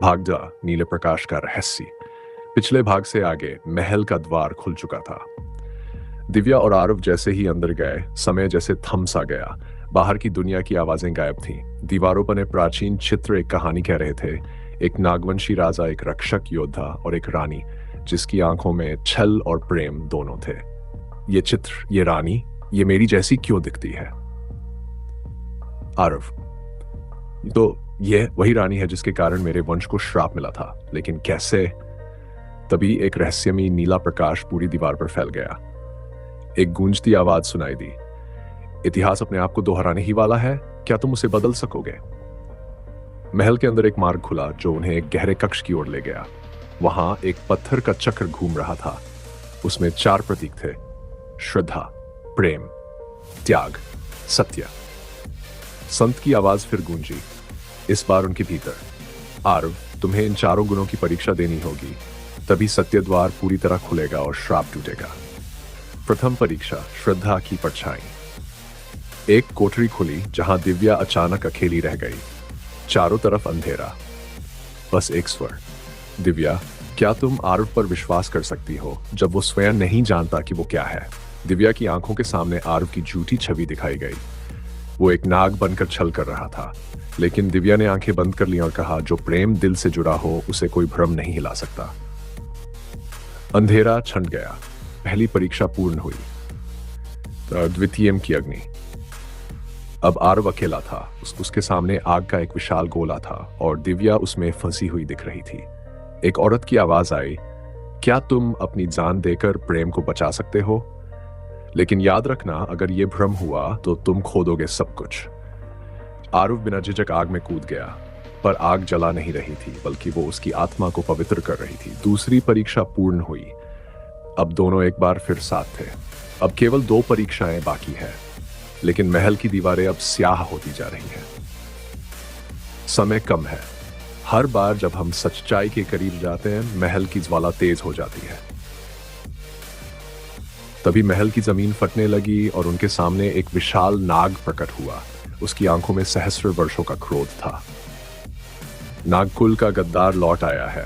भाग जा नीले प्रकाश का रहस्य। पिछले भाग से आगे महल का द्वार खुल चुका था। दिव्या और आरव जैसे ही अंदर गए, समय जैसे थम सा गया। बाहर की दुनिया की आवाजें गायब थीं। दीवारों पर प्राचीन चित्र एक कहानी कह रहे थे। एक नागवंशी राजा, एक रक्षक योद्धा और एक रानी जिसकी आंखों में छल और प्रेम दोनों थे। ये चित्र, ये रानी, ये मेरी जैसी क्यों दिखती है? आरव, तो यह वही रानी है जिसके कारण मेरे वंश को श्राप मिला था, लेकिन कैसे? तभी एक रहस्यमयी नीला प्रकाश पूरी दीवार पर फैल गया। एक गूंजती आवाज सुनाई दी। इतिहास अपने आप को दोहराने ही वाला है, क्या तुम उसे बदल सकोगे? महल के अंदर एक मार्ग खुला जो उन्हें एक गहरे कक्ष की ओर ले गया। वहां एक पत्थर का चक्र घूम रहा था। उसमें 4 प्रतीक थे: श्रद्धा, प्रेम, त्याग, सत्य। संत की आवाज फिर गूंजी, इस बार उनके भीतर। आरव, तुम्हें इन 4 गुणों की परीक्षा देनी होगी, तभी सत्य द्वार पूरी तरह खुलेगा और श्राप टूटेगा। प्रथम परीक्षा, श्रद्धा की परछाई। एक कोठरी खुली जहां दिव्या अचानक अकेली रह गई। चारों तरफ अंधेरा, बस एक स्वर, दिव्या, क्या तुम आरव पर विश्वास कर सकती हो जब वो स्वयं नहीं जानता कि वो क्या है? दिव्या की आंखों के सामने आरव की झूठी छवि दिखाई गई। वो एक नाग बनकर छल कर रहा था, लेकिन दिव्या ने आंखें बंद कर ली और कहा, जो प्रेम दिल से जुड़ा हो उसे कोई भ्रम नहीं हिला सकता। अंधेरा छंट गया। पहली परीक्षा पूर्ण हुई। द्वितीयम की अग्नि। अब आरव अकेला था। उसके सामने आग का एक विशाल गोला था और दिव्या उसमें फंसी हुई दिख रही थी। एक औरत की आवाज आई, क्या तुम अपनी जान देकर प्रेम को बचा सकते हो? लेकिन याद रखना, अगर यह भ्रम हुआ तो तुम खो दोगे सब कुछ। आरव बिना झिझक आग में कूद गया, पर आग जला नहीं रही थी, बल्कि वो उसकी आत्मा को पवित्र कर रही थी। दूसरी परीक्षा पूर्ण हुई। अब दोनों एक बार फिर साथ थे। अब केवल 2 परीक्षाएं बाकी है, लेकिन महल की दीवारें अब स्याह होती जा रही हैं। समय कम है। हर बार जब हम सच्चाई के करीब जाते हैं, महल की ज्वाला तेज हो जाती है। तभी महल की जमीन फटने लगी और उनके सामने एक विशाल नाग प्रकट हुआ। उसकी आंखों में सहस्र वर्षों का क्रोध था। नागकुल का गद्दार लौट आया है।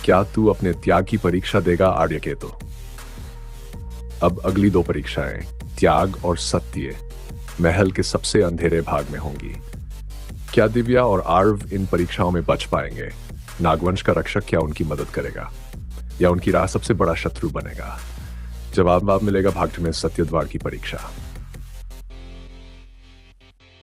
क्या तू अपने त्याग की परीक्षा देगा आर्यकेतु? अब अगली 2 परीक्षाएं, त्याग और सत्य, महल के सबसे अंधेरे भाग में होंगी। क्या दिव्या और आरव इन परीक्षाओं में बच पाएंगे? नागवंश का रक्षक क्या उनकी मदद करेगा, या उनकी राह सबसे बड़ा शत्रु बनेगा? जवाब मिलेगा भाग में सत्य द्वार की परीक्षा।